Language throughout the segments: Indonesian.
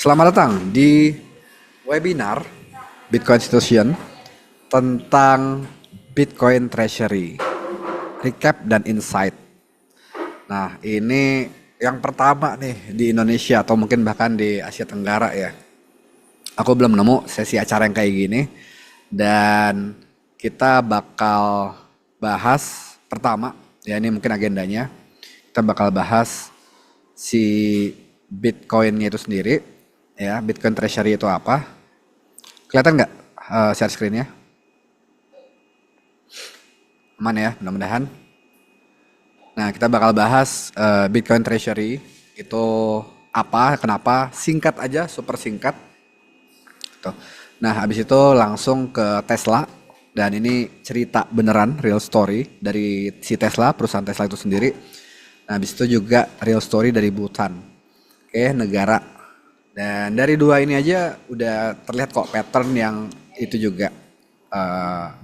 Selamat datang di webinar Bitcoin Institution tentang Bitcoin Treasury, recap dan insight. Nah, ini yang pertama nih di Indonesia atau mungkin bahkan di Asia Tenggara ya. Aku belum nemu sesi acara yang kayak gini dan kita bakal bahas pertama ya, ini mungkin agendanya. Kita bakal bahas si Bitcoinnya itu sendiri ya, Bitcoin Treasury itu apa. Kelihatan nggak share screen-nya? Aman ya, mudah-mudahan. Nah, kita bakal bahas Bitcoin Treasury itu apa, kenapa, singkat aja, super singkat. Tuh. Nah, habis itu langsung ke Tesla. Dan ini cerita beneran, real story dari si Tesla, perusahaan Tesla itu sendiri. Nah, habis itu juga real story dari Bhutan. Oke, negara. Dan dari dua ini aja udah terlihat kok pattern yang itu juga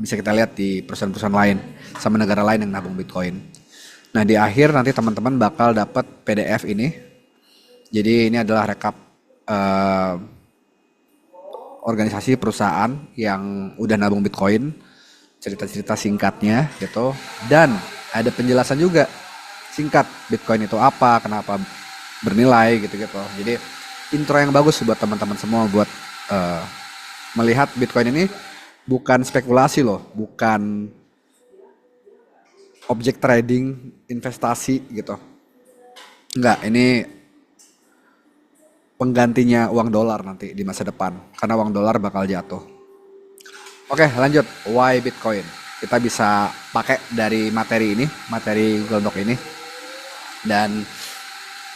bisa kita lihat di perusahaan-perusahaan lain sama negara lain yang nabung Bitcoin. Nah, di akhir nanti teman-teman bakal dapat PDF ini. Jadi ini adalah rekap organisasi perusahaan yang udah nabung Bitcoin, cerita-cerita singkatnya gitu, dan ada penjelasan juga singkat Bitcoin itu apa, kenapa bernilai gitu-gitu. Jadi intro yang bagus buat teman-teman semua buat melihat Bitcoin ini bukan spekulasi loh, bukan objek trading investasi gitu. Enggak, ini penggantinya uang dolar nanti di masa depan karena uang dolar bakal jatuh. Oke, lanjut. Why Bitcoin? Kita bisa pakai dari materi ini, materi Google Doc ini. Dan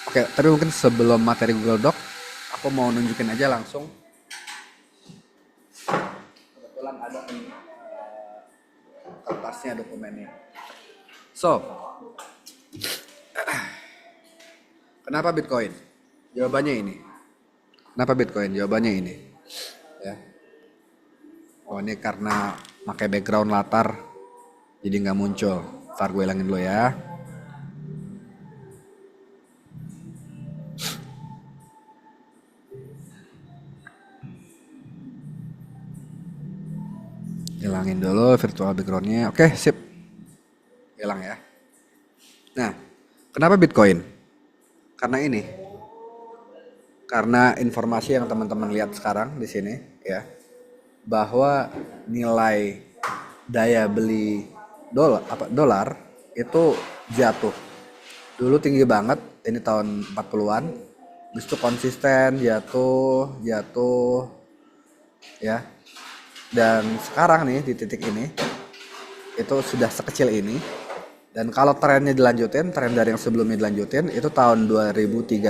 oke, tapi mungkin sebelum materi Google Doc, aku mau nunjukin aja langsung. Kebetulan ada nih kertasnya, dokumennya. So, kenapa Bitcoin? Jawabannya ini. Kenapa Bitcoin? Jawabannya ini. Ya. Oh, ini karena pakai background latar jadi nggak muncul. Ntar gue hilangin dulu ya. Hilangin dulu virtual backgroundnya. Oke, sip. Hilang ya. Nah, kenapa Bitcoin? Karena ini. Karena informasi yang teman-teman lihat sekarang di sini ya, bahwa nilai daya beli dolar itu jatuh. Dulu tinggi banget, ini tahun 40-an. Habis itu konsisten jatuh, jatuh ya. Dan sekarang nih di titik ini itu sudah sekecil ini. Dan kalau trennya dilanjutin, tren dari yang sebelumnya dilanjutin, itu tahun 2032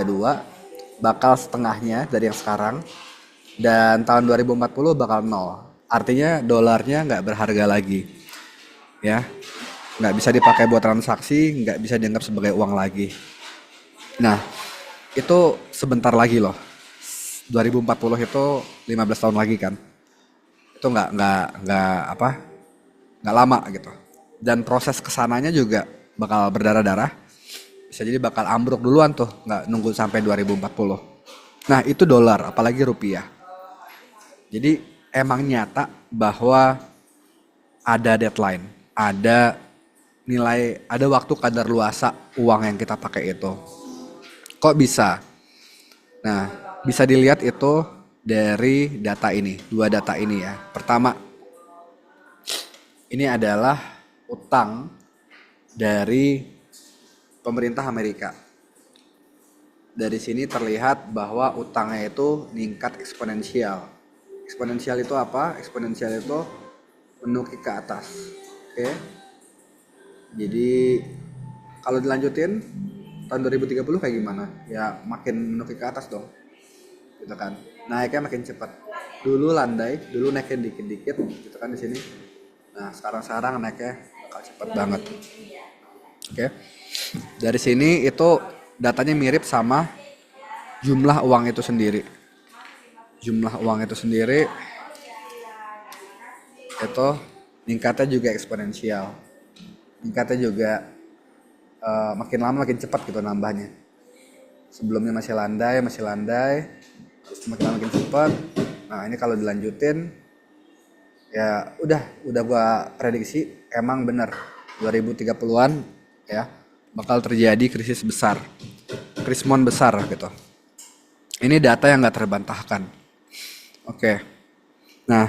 bakal setengahnya dari yang sekarang. Dan tahun 2040 bakal nol. Artinya dolarnya nggak berharga lagi. Ya, nggak bisa dipakai buat transaksi, nggak bisa dianggap sebagai uang lagi. Nah, itu sebentar lagi loh. 2040 itu 15 tahun lagi kan. Itu nggak lama gitu. Dan proses kesananya juga bakal berdarah-darah. Bisa jadi bakal ambruk duluan tuh, nggak nunggu sampai 2040. Nah, itu dolar, apalagi rupiah. Jadi emang nyata bahwa ada deadline, ada nilai, ada waktu kadaluarsa uang yang kita pakai itu. Kok bisa? Nah, bisa dilihat itu dari data ini, dua data ini ya. Pertama, ini adalah utang dari pemerintah Amerika. Dari sini terlihat bahwa utangnya itu meningkat eksponensial. Eksponensial itu apa? Eksponensial itu menukik ke atas. Oke. Jadi kalau dilanjutin tahun 2030 kayak gimana? Ya makin menukik ke atas dong. Gitu kan. Naiknya makin cepat. Dulu landai, dulu naiknya dikit-dikit gitu kan di sini. Nah, sekarang naiknya bakal cepat banget. Oke. Dari sini itu datanya mirip sama jumlah uang itu sendiri. Jumlah uang itu sendiri itu meningkatnya juga eksponensial. Meningkatnya juga makin lama makin cepat gitu nambahnya. Sebelumnya masih landai, semakin lama makin cepat. Nah ini kalau dilanjutin ya udah gua prediksi emang bener 2030-an ya bakal terjadi krisis besar, krismon besar gitu. Ini data yang nggak terbantahkan. Oke, nah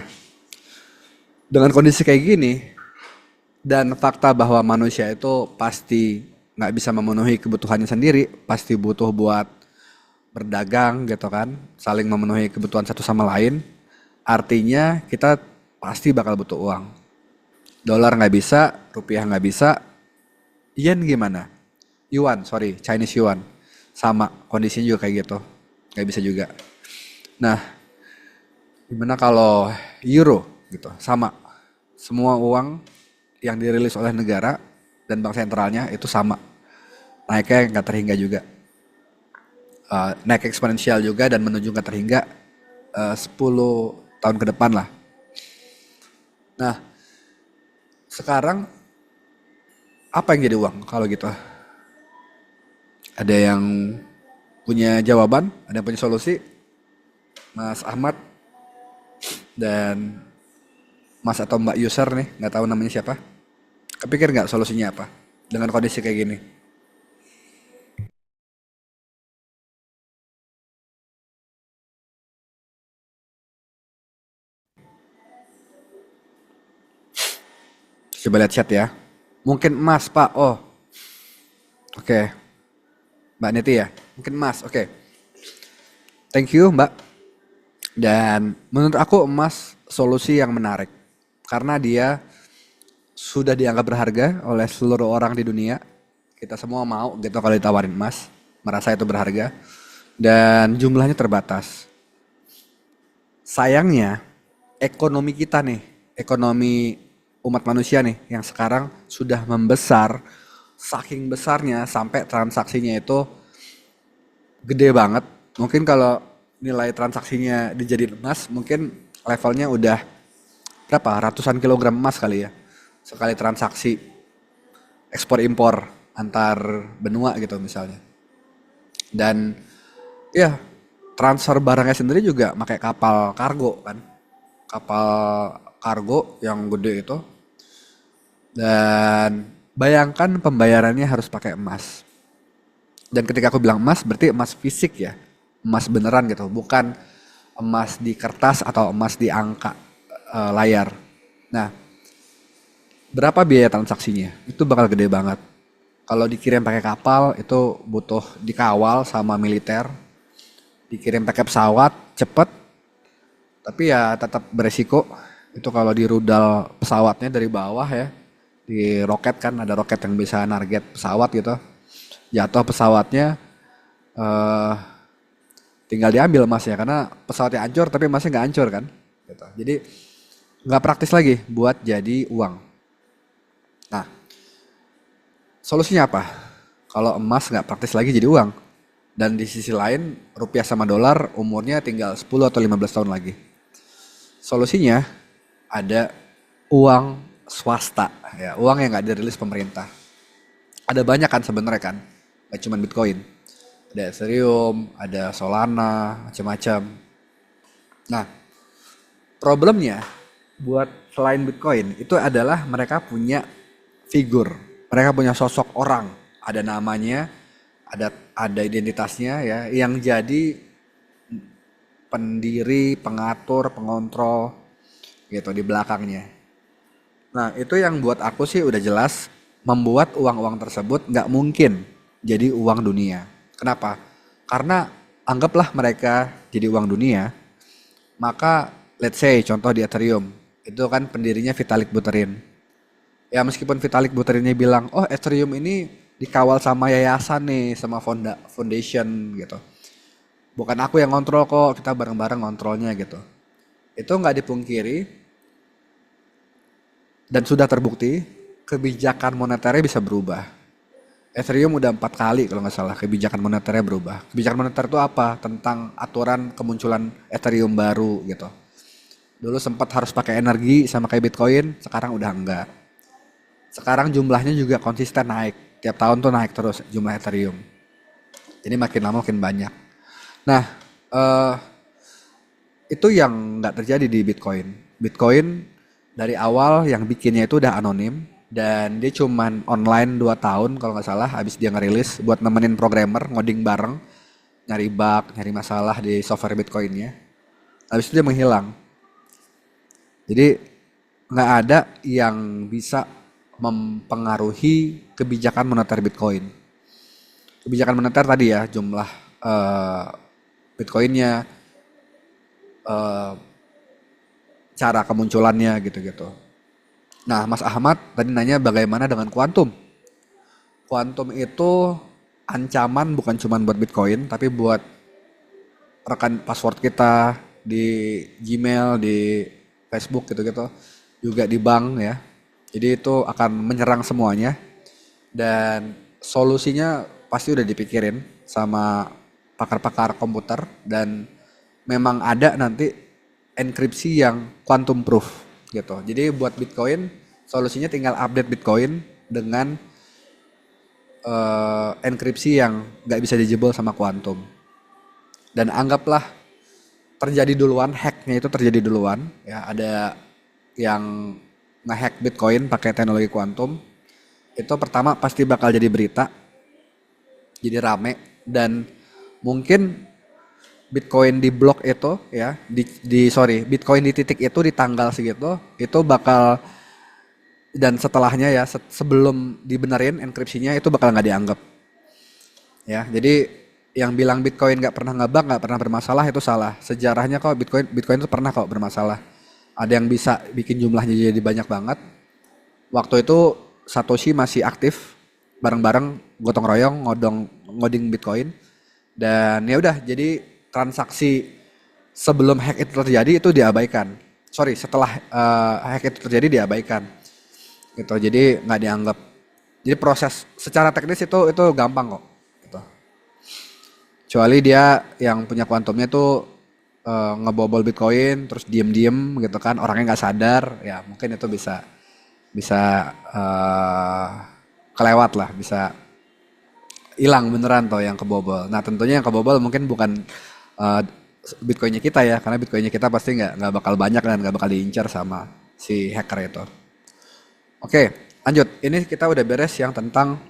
dengan kondisi kayak gini dan fakta bahwa manusia itu pasti nggak bisa memenuhi kebutuhannya sendiri, pasti butuh buat berdagang gitu kan, saling memenuhi kebutuhan satu sama lain. Artinya kita pasti bakal butuh uang. Dolar nggak bisa, rupiah nggak bisa, yen gimana? Yuan, sorry, Chinese yuan. Sama, kondisinya juga kayak gitu. Nggak bisa juga. Nah, gimana kalau euro gitu? Sama. Semua uang yang dirilis oleh negara dan bank sentralnya itu sama. Naiknya nggak terhingga juga. Naik eksponensial juga dan menuju nggak terhingga 10 tahun ke depan lah. Nah, sekarang apa yang jadi uang kalau gitu? Ada yang punya jawaban, ada yang punya solusi? Mas Ahmad dan Mas atau Mbak user nih, nggak tahu namanya siapa. Kepikir nggak solusinya apa dengan kondisi kayak gini? Coba lihat chat ya. Mungkin emas Pak. Oh, oke. Mbak Neti ya. Mungkin emas. Oke. Thank you Mbak. Dan menurut aku emas solusi yang menarik. Karena dia sudah dianggap berharga oleh seluruh orang di dunia. Kita semua mau gitu kalau ditawarin emas. Merasa itu berharga. Dan jumlahnya terbatas. Sayangnya ekonomi kita nih, ekonomi umat manusia nih yang sekarang sudah membesar, saking besarnya sampai transaksinya itu gede banget. Mungkin kalau nilai transaksinya dijadiin emas, mungkin levelnya udah berapa? Ratusan kilogram emas kali ya. Sekali transaksi ekspor impor antar benua gitu misalnya. Dan ya transfer barangnya sendiri juga pakai kapal kargo kan. Kapal kargo yang gede itu. Dan bayangkan pembayarannya harus pakai emas. Dan ketika aku bilang emas berarti emas fisik ya. Emas beneran gitu, bukan emas di kertas atau emas di angka layar. Nah, berapa biaya transaksinya? Itu bakal gede banget. Kalau dikirim pakai kapal itu butuh dikawal sama militer. Dikirim pakai pesawat cepet, tapi ya tetap beresiko. Itu kalau di rudal pesawatnya dari bawah ya, di roket kan ada roket yang bisa target pesawat gitu. Jatuh pesawatnya eh tinggal diambil emasnya karena pesawatnya hancur tapi emasnya nggak hancur kan. Gitu. Jadi nggak praktis lagi buat jadi uang. Nah, solusinya apa? Kalau emas nggak praktis lagi jadi uang. Dan di sisi lain rupiah sama dolar umurnya tinggal 10 atau 15 tahun lagi. Solusinya ada uang swasta, ya uang yang nggak dirilis pemerintah. Ada banyak kan sebenarnya kan, nggak cuma Bitcoin. Ada Ethereum, ada Solana, macam-macam. Nah, problemnya buat selain Bitcoin itu adalah mereka punya figur, mereka punya sosok orang, ada namanya, ada identitasnya ya, yang jadi pendiri, pengatur, pengontrol gitu di belakangnya. Nah, itu yang buat aku sih udah jelas membuat uang-uang tersebut nggak mungkin jadi uang dunia. Kenapa? Karena anggaplah mereka jadi uang dunia, maka let's say contoh di Ethereum, itu kan pendirinya Vitalik Buterin. Ya meskipun Vitalik Buterinnya bilang, oh Ethereum ini dikawal sama yayasan nih, sama foundation gitu. Bukan aku yang ngontrol kok, kita bareng-bareng ngontrolnya gitu. Itu nggak dipungkiri dan sudah terbukti kebijakan moneternya bisa berubah. Ethereum udah 4 kali kalau nggak salah kebijakan moneternya berubah. Kebijakan moneter itu apa? Tentang aturan kemunculan Ethereum baru gitu. Dulu sempat harus pakai energi sama kayak Bitcoin, sekarang udah enggak. Sekarang jumlahnya juga konsisten naik. Tiap tahun tuh naik terus jumlah Ethereum. Jadi makin lama makin banyak. Nah, Itu yang nggak terjadi di Bitcoin. Bitcoin dari awal yang bikinnya itu udah anonim dan dia cuman online 2 tahun kalau nggak salah habis dia ngerilis buat nemenin programmer ngoding bareng, nyari bug, nyari masalah di software Bitcoinnya. Habis itu dia menghilang. Jadi nggak ada yang bisa mempengaruhi kebijakan moneter Bitcoin. Kebijakan moneter tadi ya, jumlah eh, Bitcoinnya, eh, cara kemunculannya gitu-gitu. Nah, Mas Ahmad tadi nanya bagaimana dengan kuantum. Kuantum itu ancaman bukan cuma buat Bitcoin, tapi buat rekan password kita di Gmail, di Facebook gitu-gitu, juga di bank ya. Jadi itu akan menyerang semuanya dan solusinya pasti udah dipikirin sama pakar-pakar komputer dan memang ada nanti enkripsi yang quantum proof gitu. Jadi buat Bitcoin solusinya tinggal update Bitcoin dengan enkripsi yang nggak bisa dijebol sama quantum. Dan anggaplah terjadi duluan, hacknya itu terjadi duluan. Ya ada yang ngehack Bitcoin pakai teknologi quantum. Itu pertama pasti bakal jadi berita, jadi rame dan mungkin Bitcoin di blok itu ya Bitcoin di titik itu di tanggal segitu itu bakal dan setelahnya ya sebelum dibenerin enkripsinya itu bakal nggak dianggap ya. Jadi yang bilang Bitcoin nggak pernah ngebug nggak pernah bermasalah itu salah. Sejarahnya kok Bitcoin itu pernah kok bermasalah. Ada yang bisa bikin jumlahnya jadi banyak banget. Waktu itu Satoshi masih aktif bareng-bareng gotong royong ngoding Bitcoin dan ya udah jadi transaksi sebelum hack itu terjadi itu diabaikan. Sorry, setelah hack itu terjadi diabaikan. Gitu. Jadi nggak dianggap. Jadi proses secara teknis itu gampang kok. Gitu. Kecuali dia yang punya kuantumnya tuh ngebobol Bitcoin terus diem-diem gitu kan orangnya nggak sadar ya mungkin itu bisa bisa kelewat lah bisa hilang beneran toh yang kebobol. Nah tentunya yang kebobol mungkin bukan uh, Bitcoinnya kita ya, karena Bitcoinnya kita pasti nggak bakal banyak dan nggak bakal diincar sama si hacker itu. Oke, lanjut. Ini kita udah beres yang tentang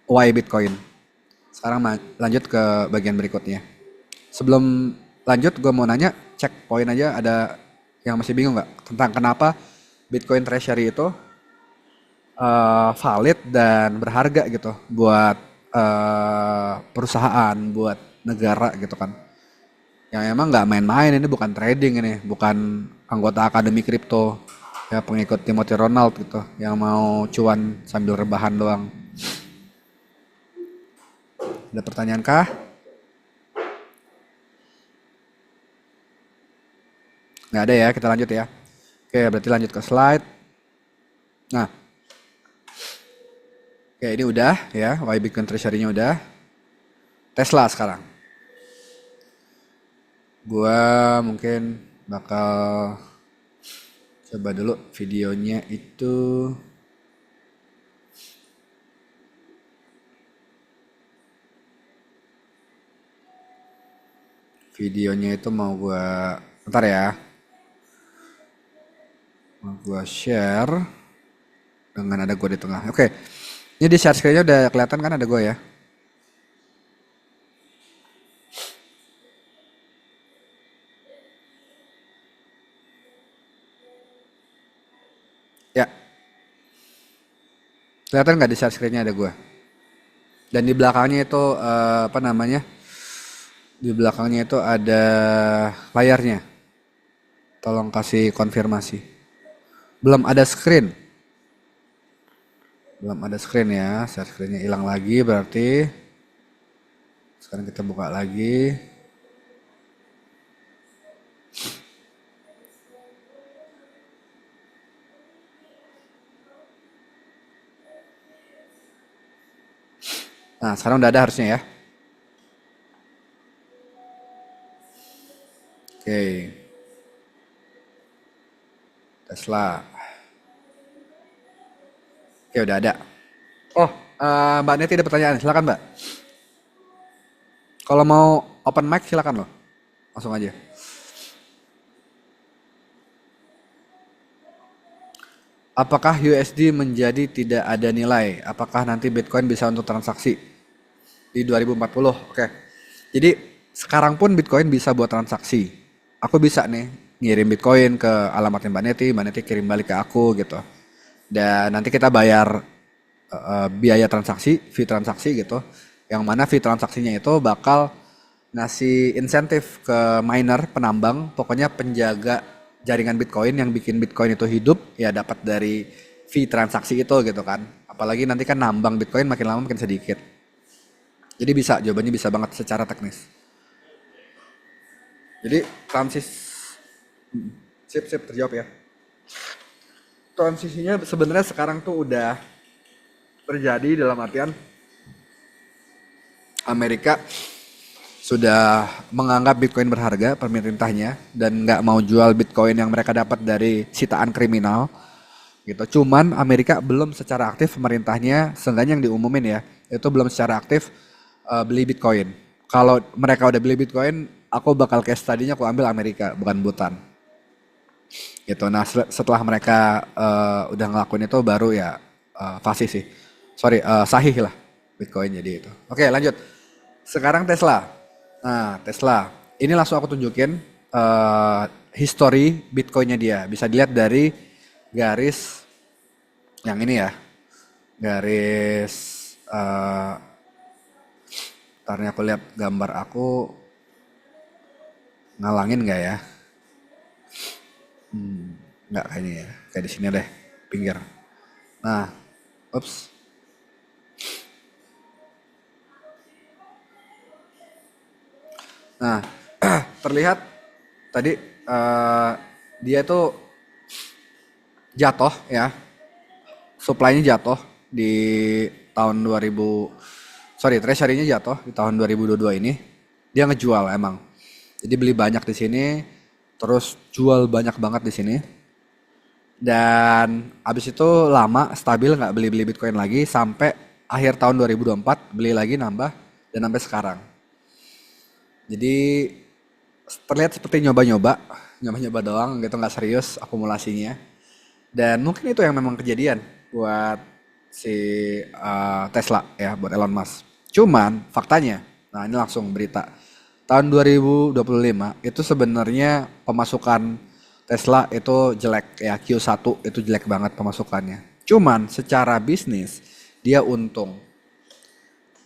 why Bitcoin. Sekarang lanjut ke bagian berikutnya. Sebelum lanjut, gue mau nanya, cek poin aja ada yang masih bingung nggak tentang kenapa Bitcoin Treasury itu valid dan berharga gitu buat perusahaan, buat negara gitu kan. Yang emang nggak main-main ini bukan trading ini, bukan anggota akademi kripto ya pengikut Timothy Ronald gitu yang mau cuan sambil rebahan doang. Ada pertanyaan kah? Nggak ada ya, kita lanjut ya. Oke, berarti lanjut ke slide. Nah, oke ini udah ya, why Bitcoin Treasury-nya udah. Tesla sekarang. Gua mungkin bakal coba dulu videonya itu. Videonya itu mau gua bentar ya. Mau gua share dengan ada gua di tengah. Oke. Ini di share screen-nya udah kelihatan kan ada gua ya. Ya. Kelihatan nggak di share screen-nya ada gua? Dan di belakangnya itu apa namanya? Di belakangnya itu ada layarnya. Tolong kasih konfirmasi. Belum ada screen. Belum ada screen ya. Share screen-nya hilang lagi berarti. Sekarang kita buka lagi. Nah, sekarang udah ada harusnya ya. Oke. Tesla. Oke, udah ada. Oh, Mbak Neti ada pertanyaan. Silakan, Mbak. Kalau mau open mic silakan loh. Langsung aja. Apakah USD menjadi tidak ada nilai? Apakah nanti Bitcoin bisa untuk transaksi di 2040? Oke. Jadi sekarang pun Bitcoin bisa buat transaksi. Aku bisa nih ngirim Bitcoin ke alamatnya Mbak Neti kirim balik ke aku gitu. Dan nanti kita bayar biaya transaksi, fee transaksi gitu. Yang mana fee transaksinya itu bakal ngasih insentif ke miner, penambang, pokoknya penjaga jaringan Bitcoin yang bikin Bitcoin itu hidup, ya dapat dari fee transaksi itu gitu kan. Apalagi nanti kan nambang Bitcoin makin lama makin sedikit. Jadi bisa, jawabannya bisa banget secara teknis. Jadi sip terjawab ya. Transisinya sebenarnya sekarang tuh udah terjadi dalam artian Amerika sudah menganggap Bitcoin berharga pemerintahnya dan nggak mau jual Bitcoin yang mereka dapat dari sitaan kriminal gitu. Cuman Amerika belum secara aktif pemerintahnya, seenggaknya yang diumumin ya, itu belum secara aktif beli Bitcoin. Kalau mereka udah beli Bitcoin, aku bakal case tadinya aku ambil Amerika bukan Butan. Gitu. Nah setelah mereka udah ngelakuin itu baru ya fasih sih. Sorry, sahih lah Bitcoin jadi itu. Oke lanjut. Sekarang Tesla. Nah Tesla. Ini langsung aku tunjukin history Bitcoinnya dia. Bisa dilihat dari garis yang ini ya. Garis ntar nih aku lihat gambar aku ngalangin nggak ya? Nggak kayaknya ya. Kayak di sini deh, pinggir. Nah, ups. Nah, terlihat tadi dia tuh jatuh ya, supply-nya jatuh di tahun 2000, sorry, treasury-nya jatuh di tahun 2022 ini. Dia ngejual emang. Jadi beli banyak di sini, terus jual banyak banget di sini. Dan abis itu lama stabil nggak beli-beli Bitcoin lagi sampai akhir tahun 2024 beli lagi nambah dan sampai sekarang. Jadi terlihat seperti nyoba-nyoba doang gitu nggak serius akumulasinya. Dan mungkin itu yang memang kejadian buat si Tesla ya, buat Elon Musk. Cuman faktanya, nah ini langsung berita. Tahun 2025 itu sebenarnya pemasukan Tesla itu jelek ya, Q1 itu jelek banget pemasukannya. Cuman secara bisnis dia untung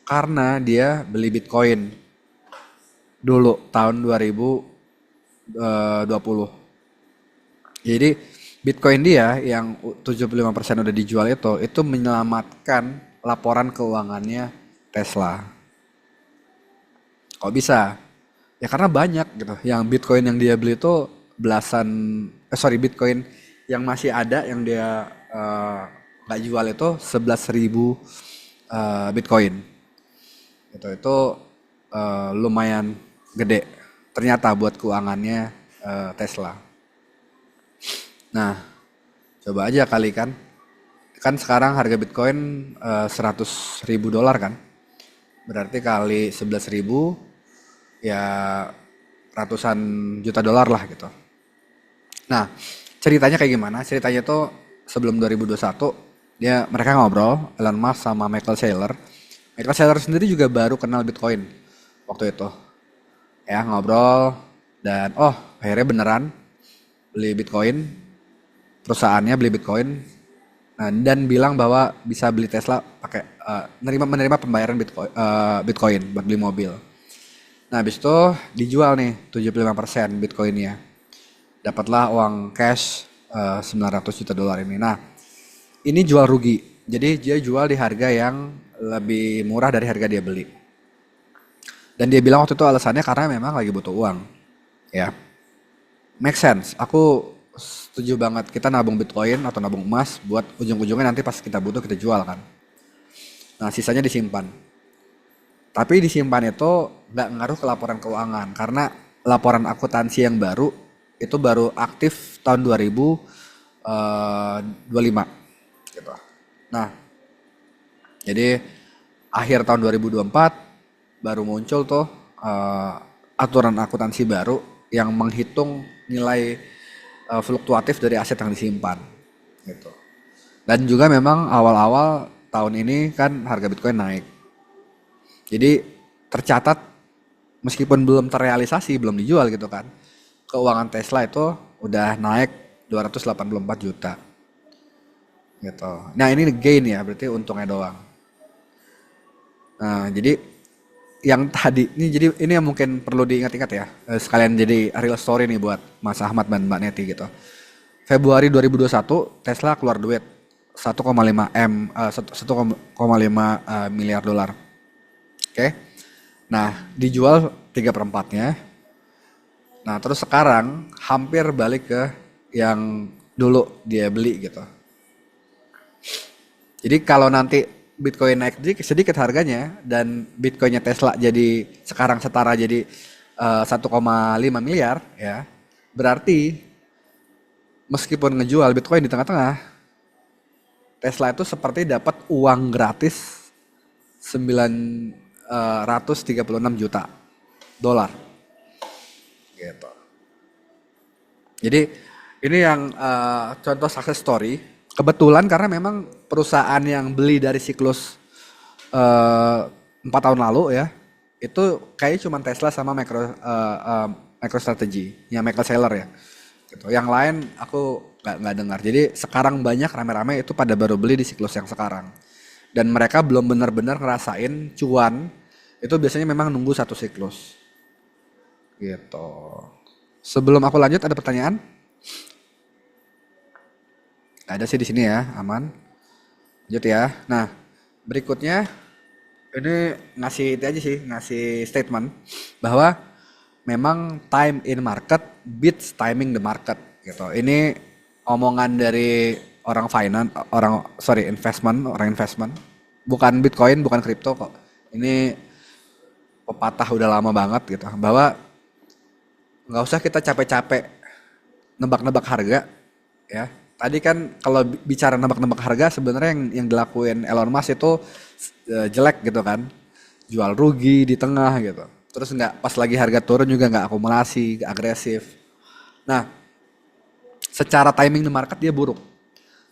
karena dia beli Bitcoin dulu tahun 2020. Jadi Bitcoin dia yang 75% udah dijual itu menyelamatkan laporan keuangannya Tesla. Kok bisa? Ya karena banyak gitu. Yang Bitcoin yang dia beli itu belasan, Bitcoin yang masih ada yang dia nggak jual itu 11.000 Bitcoin. Itu lumayan gede ternyata buat keuangannya Tesla. Nah, coba aja kali kan. Kan sekarang harga Bitcoin 100.000 dolar kan. Berarti kali 11.000 ya ratusan juta dolar lah gitu. Nah, ceritanya kayak gimana? Ceritanya tuh sebelum 2021 mereka ngobrol Elon Musk sama Michael Saylor. Michael Saylor sendiri juga baru kenal Bitcoin waktu itu. Ya, ngobrol dan akhirnya beneran beli Bitcoin, perusahaannya beli Bitcoin. Nah, dan bilang bahwa bisa beli Tesla pakai menerima pembayaran Bitcoin buat beli mobil. Nah, habis itu dijual nih 75% Bitcoinnya. Dapatlah uang cash 900 juta dolar ini. Nah, ini jual rugi. Jadi dia jual di harga yang lebih murah dari harga dia beli. Dan dia bilang waktu itu alasannya karena memang lagi butuh uang. Ya, make sense. Aku setuju banget kita nabung Bitcoin atau nabung emas buat ujung-ujungnya nanti pas kita butuh kita jual kan. Nah, sisanya disimpan. Tapi disimpan itu nggak ngaruh ke laporan keuangan karena laporan akuntansi yang baru itu baru aktif tahun 2025 gitu. Nah, jadi akhir tahun 2024 baru muncul tuh aturan akuntansi baru yang menghitung nilai fluktuatif dari aset yang disimpan gitu. Dan juga memang awal-awal tahun ini kan harga Bitcoin naik. Jadi tercatat meskipun belum terrealisasi, belum dijual gitu kan. Keuangan Tesla itu udah naik 284 juta gitu. Nah, ini gain ya, berarti untungnya doang. Nah, jadi yang tadi ini, jadi ini yang mungkin perlu diingat-ingat ya. Sekalian jadi real story nih buat Mas Ahmad dan Mbak Neti gitu. Februari 2021 Tesla keluar duit 1,5 M 1,5 miliar dolar. Oke. Nah, dijual 3/4-nya. Nah, terus sekarang hampir balik ke yang dulu dia beli gitu. Jadi kalau nanti Bitcoin naik sedikit harganya dan Bitcoinnya Tesla jadi sekarang setara jadi 1,5 miliar ya, berarti meskipun ngejual Bitcoin di tengah-tengah, Tesla itu seperti dapat uang gratis 936 juta dolar gitu. Jadi ini yang contoh success story. Kebetulan karena memang perusahaan yang beli dari siklus 4 tahun lalu ya, itu kayaknya cuma Tesla sama MicroStrategy, yang Michael Saylor ya. Gitu. Yang lain aku nggak dengar. Jadi sekarang banyak rame-rame itu pada baru beli di siklus yang sekarang. Dan mereka belum benar-benar ngerasain cuan. Itu biasanya memang nunggu satu siklus. Gitu. Sebelum aku lanjut ada pertanyaan? Ada sih di sini ya, aman. Lanjut ya. Nah, berikutnya ini ngasih itu aja sih, ngasih statement bahwa memang time in market beats timing the market gitu. Ini omongan dari orang finance, orang investment. Bukan Bitcoin, bukan kripto kok. Ini pepatah udah lama banget gitu. Bahwa nggak usah kita capek-capek nebak-nebak harga ya. Tadi kan kalau bicara nebak-nebak harga sebenarnya yang dilakuin Elon Musk itu jelek gitu kan. Jual rugi di tengah gitu. Terus nggak pas lagi harga turun juga nggak akumulasi, nggak agresif. Nah, secara timing the market dia buruk.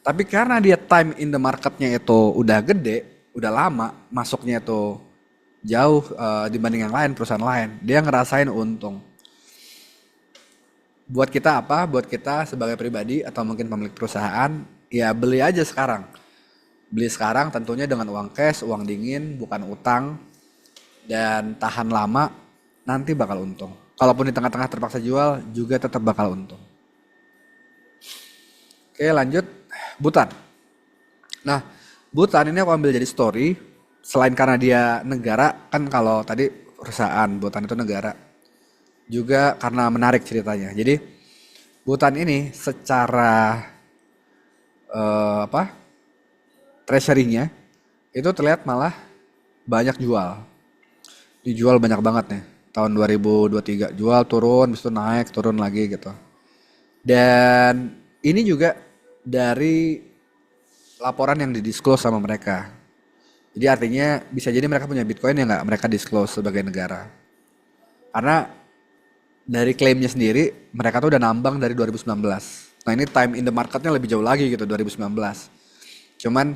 Tapi karena dia time in the marketnya itu udah gede, udah lama, masuknya itu jauh dibanding yang lain, perusahaan lain, dia ngerasain untung. Buat kita apa? Buat kita sebagai pribadi atau mungkin pemilik perusahaan, ya beli aja sekarang. Beli sekarang tentunya dengan uang cash, uang dingin, bukan utang, dan tahan lama, nanti bakal untung. Kalaupun di tengah-tengah terpaksa jual, juga tetap bakal untung. Oke lanjut, Butan. Nah, Butan ini aku ambil jadi story, selain karena dia negara, kan kalau tadi perusahaan, Butan itu negara. Juga karena menarik ceritanya. Jadi, Butan ini secara apa treasury-nya itu terlihat malah banyak jual. Dijual banyak banget nih. Tahun 2023 jual turun, habis itu naik, turun lagi gitu. Dan ini juga dari laporan yang didisclose sama mereka. Jadi artinya bisa jadi mereka punya Bitcoin yang nggak mereka disclose sebagai negara. Karena dari klaimnya sendiri mereka tuh udah nambang dari 2019. Nah ini time in the marketnya lebih jauh lagi gitu 2019. Cuman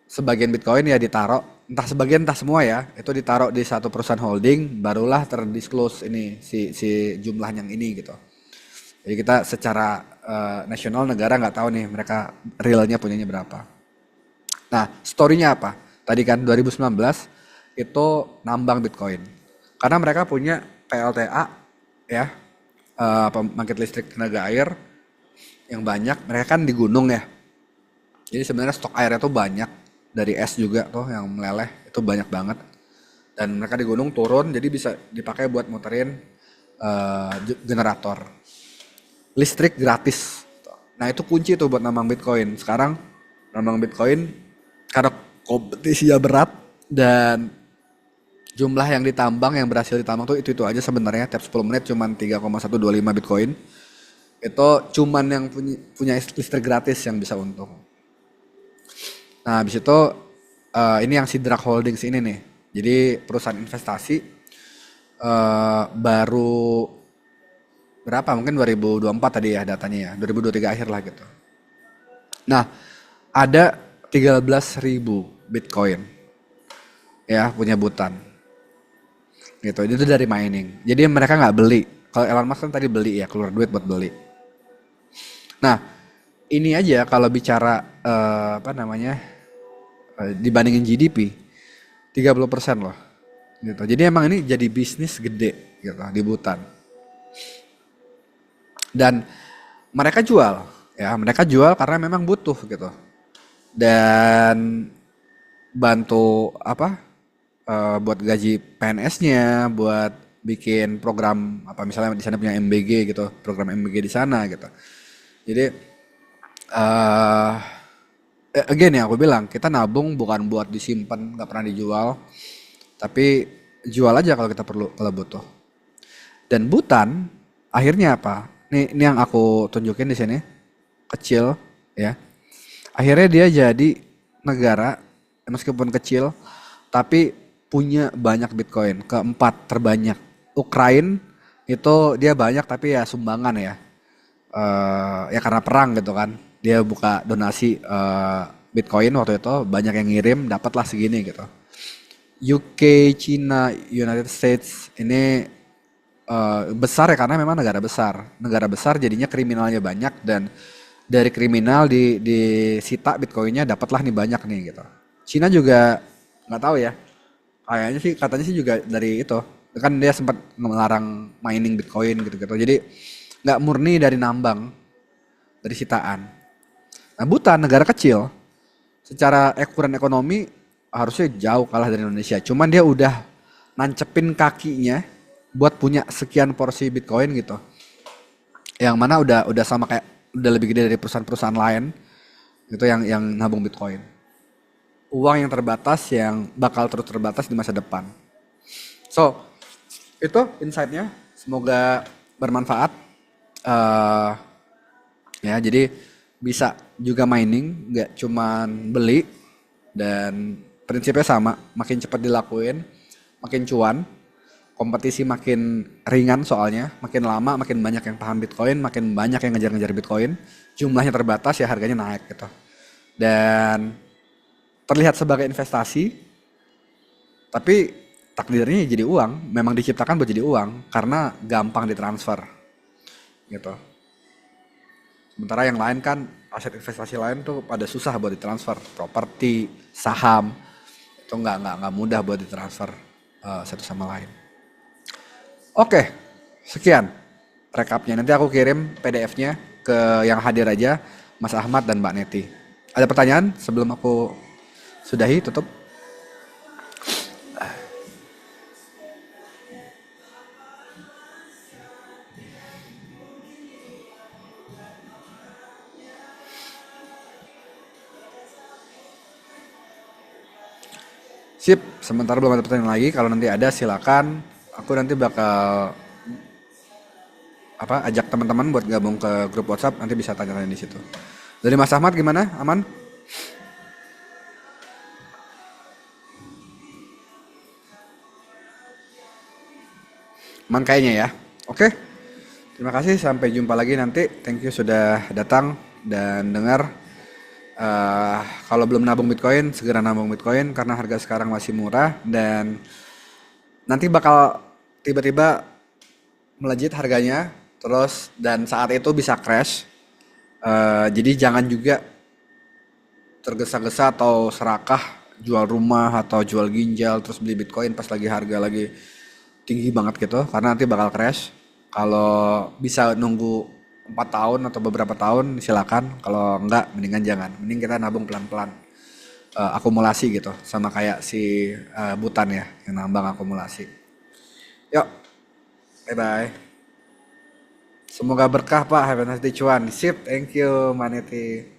sebagian Bitcoin ya ditaruh, entah sebagian entah semua ya, itu ditaruh di satu perusahaan holding, barulah terdisclose ini si jumlah yang ini gitu. Jadi kita secara nasional negara nggak tahu nih mereka realnya punyanya berapa. Nah story-nya apa? Tadi kan 2019 itu nambang Bitcoin. Karena mereka punya PLTA ya, pembangkit listrik tenaga air yang banyak. Mereka kan di gunung ya. Jadi sebenarnya stok airnya tuh banyak, dari es juga tuh yang meleleh itu banyak banget. Dan mereka di gunung turun jadi bisa dipakai buat muterin generator listrik gratis. Nah itu kunci tuh buat nambang Bitcoin. Sekarang nambang Bitcoin karena kompetisinya berat dan jumlah yang ditambang yang berhasil ditambang tuh itu aja sebenarnya tiap 10 menit cuman 3,125 Bitcoin. Itu cuman yang punya listrik gratis yang bisa untung. Nah, habis itu ini yang Sidrak Holdings ini nih. Jadi perusahaan investasi baru berapa? Mungkin 2024 tadi ya datanya ya. 2023 akhir lah gitu. Nah, ada 13.000 Bitcoin ya punya Butan gitu. Itu dari mining. Jadi mereka nggak beli. Kalau Elon Musk kan tadi beli ya, keluar duit buat beli. Nah, ini aja kalau bicara apa namanya dibandingin GDP 30% loh gitu. Jadi emang ini jadi bisnis gede gitu di Butan. Dan mereka jual ya, mereka jual karena memang butuh gitu. Dan bantu apa buat gaji PNS-nya, buat bikin program apa misalnya di sana punya MBG gitu, program MBG di sana gitu. Jadi eh again ya aku bilang kita nabung bukan buat disimpan, nggak pernah dijual, tapi jual aja kalau kita perlu kalau butuh. Dan Butan akhirnya apa? Ini yang aku tunjukin di sini kecil ya. Akhirnya dia jadi negara meskipun kecil tapi punya banyak Bitcoin, keempat terbanyak. Ukraina itu dia banyak tapi ya sumbangan ya. Ya karena perang gitu kan. Dia buka donasi Bitcoin waktu itu banyak yang ngirim dapatlah segini gitu. UK, China, United States ini besar ya karena memang negara besar. Negara besar jadinya kriminalnya banyak dan dari kriminal disita Bitcoinnya dapatlah nih banyak nih gitu. Cina juga nggak tahu ya. Kayaknya sih katanya sih juga dari itu. Kan dia sempat melarang mining Bitcoin gitu-gitu. Jadi nggak murni dari nambang, dari sitaan. Nah, Bhutan negara kecil, secara ukuran ekonomi harusnya jauh kalah dari Indonesia. Cuman dia udah nancepin kakinya buat punya sekian porsi Bitcoin gitu. Yang mana udah sama kayak udah lebih gede dari perusahaan-perusahaan lain itu yang nabung Bitcoin. Uang yang terbatas yang bakal terus terbatas di masa depan. So, itu insight-nya. Semoga bermanfaat. Eh ya, jadi bisa juga mining, nggak cuman beli dan prinsipnya sama. Makin cepat dilakuin, makin cuan. Kompetisi makin ringan soalnya, makin lama makin banyak yang paham Bitcoin, makin banyak yang ngejar-ngejar Bitcoin, jumlahnya terbatas ya harganya naik gitu. Dan terlihat sebagai investasi, tapi takdirnya jadi uang, memang diciptakan buat jadi uang karena gampang ditransfer gitu. Sementara yang lain kan aset investasi lain tuh pada susah buat ditransfer, properti, saham itu nggak mudah buat ditransfer satu sama lain. Oke, sekian rekapnya. Nanti aku kirim PDF-nya ke yang hadir aja, Mas Ahmad dan Mbak Neti. Ada pertanyaan sebelum aku sudahi tutup? Sip, sementara belum ada pertanyaan lagi. Kalau nanti ada silakan. Aku nanti bakal ajak teman-teman buat gabung ke grup WhatsApp. Nanti bisa tanya-tanya di situ. Dari Mas Ahmad gimana? Aman? Aman kayaknya ya. Oke. Terima kasih. Sampai jumpa lagi nanti. Thank you sudah datang dan dengar. Kalau belum nabung Bitcoin, segera nabung Bitcoin karena harga sekarang masih murah dan nanti bakal tiba-tiba melejit harganya terus dan saat itu bisa crash. Jadi jangan juga tergesa-gesa atau serakah jual rumah atau jual ginjal terus beli Bitcoin pas lagi harga lagi tinggi banget gitu karena nanti bakal crash. Kalau bisa nunggu 4 tahun atau beberapa tahun silakan, kalau enggak mendingan jangan. Mending kita nabung pelan-pelan. Akumulasi gitu sama kayak si Butan ya yang nambang akumulasi. Yuk, bye bye. Semoga berkah Pak, have a nice day cuan. Sip, thank you Maneti.